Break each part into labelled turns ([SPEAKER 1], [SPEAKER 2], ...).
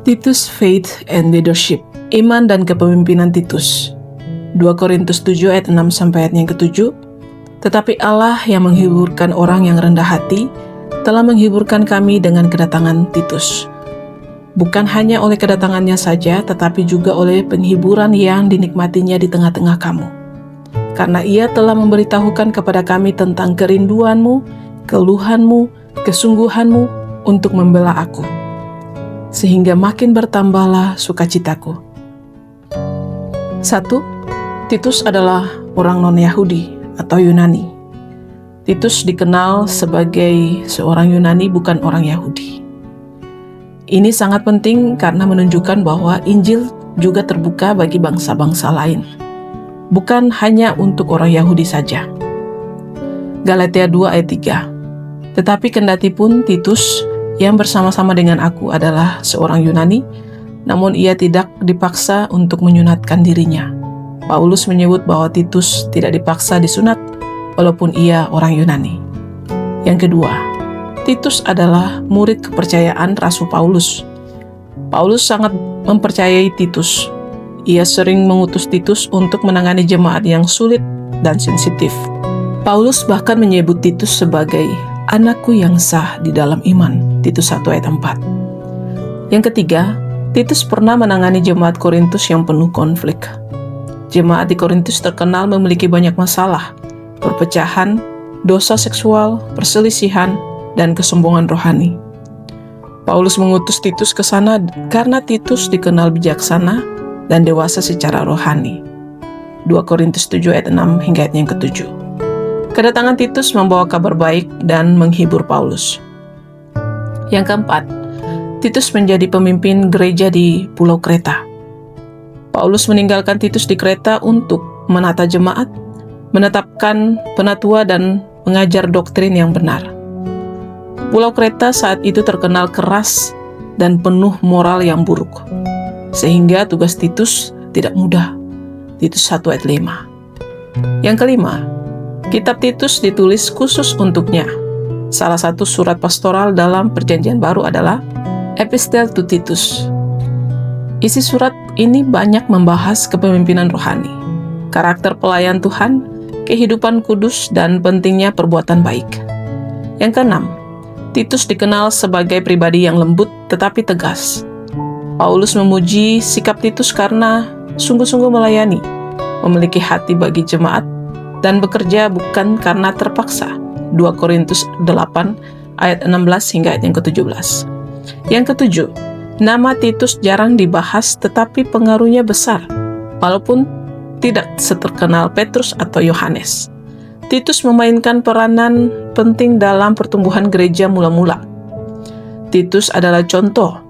[SPEAKER 1] Titus Faith and Leadership, Iman dan Kepemimpinan Titus. 2 Korintus 7 ayat 6 sampai ayat yang ke-7. Tetapi Allah yang menghiburkan orang yang rendah hati telah menghiburkan kami dengan kedatangan Titus. Bukan hanya oleh kedatangannya saja, tetapi juga oleh penghiburan yang dinikmatinya di tengah-tengah kamu. Karena ia telah memberitahukan kepada kami tentang kerinduanmu, keluhanmu, kesungguhanmu untuk membela aku, sehingga makin bertambahlah sukacitaku. 1. Titus adalah orang non-Yahudi atau Yunani. Titus dikenal sebagai seorang Yunani, bukan orang Yahudi. Ini sangat penting karena menunjukkan bahwa Injil juga terbuka bagi bangsa-bangsa lain, bukan hanya untuk orang Yahudi saja. Galatia 2 ayat 3. Tetapi kendati pun Titus yang bersama-sama dengan aku adalah seorang Yunani, namun ia tidak dipaksa untuk menyunatkan dirinya. Paulus menyebut bahwa Titus tidak dipaksa disunat, walaupun ia orang Yunani. Yang kedua, Titus adalah murid kepercayaan Rasul Paulus. Paulus sangat mempercayai Titus. Ia sering mengutus Titus untuk menangani jemaat yang sulit dan sensitif. Paulus bahkan menyebut Titus sebagai anakku yang sah di dalam iman, Titus 1 ayat 4. Yang ketiga, Titus pernah menangani jemaat Korintus yang penuh konflik. Jemaat di Korintus terkenal memiliki banyak masalah, perpecahan, dosa seksual, perselisihan, dan kesombongan rohani. Paulus mengutus Titus ke sana karena Titus dikenal bijaksana dan dewasa secara rohani. 2 Korintus 7 ayat 6 hingga ayat yang ke-7. Kedatangan Titus membawa kabar baik dan menghibur Paulus. Yang keempat, Titus menjadi pemimpin gereja di Pulau Kreta. Paulus meninggalkan Titus di Kreta untuk menata jemaat, menetapkan penatua, dan mengajar doktrin yang benar. Pulau Kreta saat itu terkenal keras dan penuh moral yang buruk, sehingga tugas Titus tidak mudah. Titus 1 ayat 5. Yang kelima, Kitab Titus ditulis khusus untuknya. Salah satu surat pastoral dalam Perjanjian Baru adalah Epistle to Titus. Isi surat ini banyak membahas kepemimpinan rohani, karakter pelayan Tuhan, kehidupan kudus, dan pentingnya perbuatan baik. Yang keenam, Titus dikenal sebagai pribadi yang lembut tetapi tegas. Paulus memuji sikap Titus karena sungguh-sungguh melayani, memiliki hati bagi jemaat, dan bekerja bukan karena terpaksa. 2 Korintus 8 ayat 16 hingga ayat yang ke-17. Yang ketujuh, nama Titus jarang dibahas tetapi pengaruhnya besar, walaupun tidak seterkenal Petrus atau Yohanes. Titus memainkan peranan penting dalam pertumbuhan gereja mula-mula. Titus adalah contoh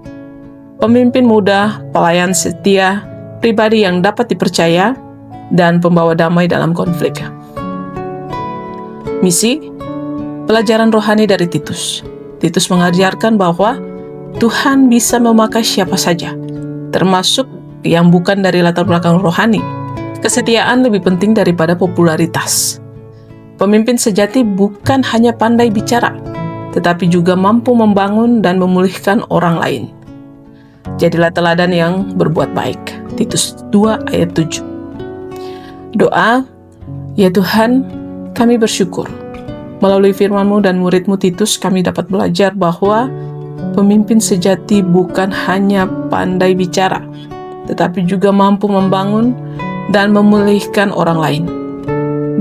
[SPEAKER 1] pemimpin muda, pelayan setia, pribadi yang dapat dipercaya, dan pembawa damai dalam konflik. Misi, pelajaran rohani dari Titus. Titus mengajarkan bahwa Tuhan bisa memakai siapa saja, termasuk yang bukan dari latar belakang rohani. Kesetiaan lebih penting daripada popularitas. Pemimpin sejati bukan hanya pandai bicara, tetapi juga mampu membangun dan memulihkan orang lain. Jadilah teladan yang berbuat baik. Titus 2 ayat 7. Doa, ya Tuhan, kami bersyukur. Melalui firman-Mu dan murid-Mu Titus, kami dapat belajar bahwa pemimpin sejati bukan hanya pandai bicara, tetapi juga mampu membangun dan memulihkan orang lain.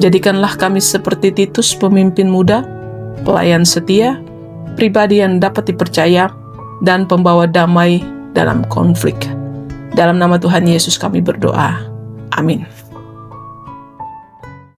[SPEAKER 1] Jadikanlah kami seperti Titus, pemimpin muda, pelayan setia, pribadi yang dapat dipercaya, dan pembawa damai dalam konflik. Dalam nama Tuhan Yesus kami berdoa. Amin.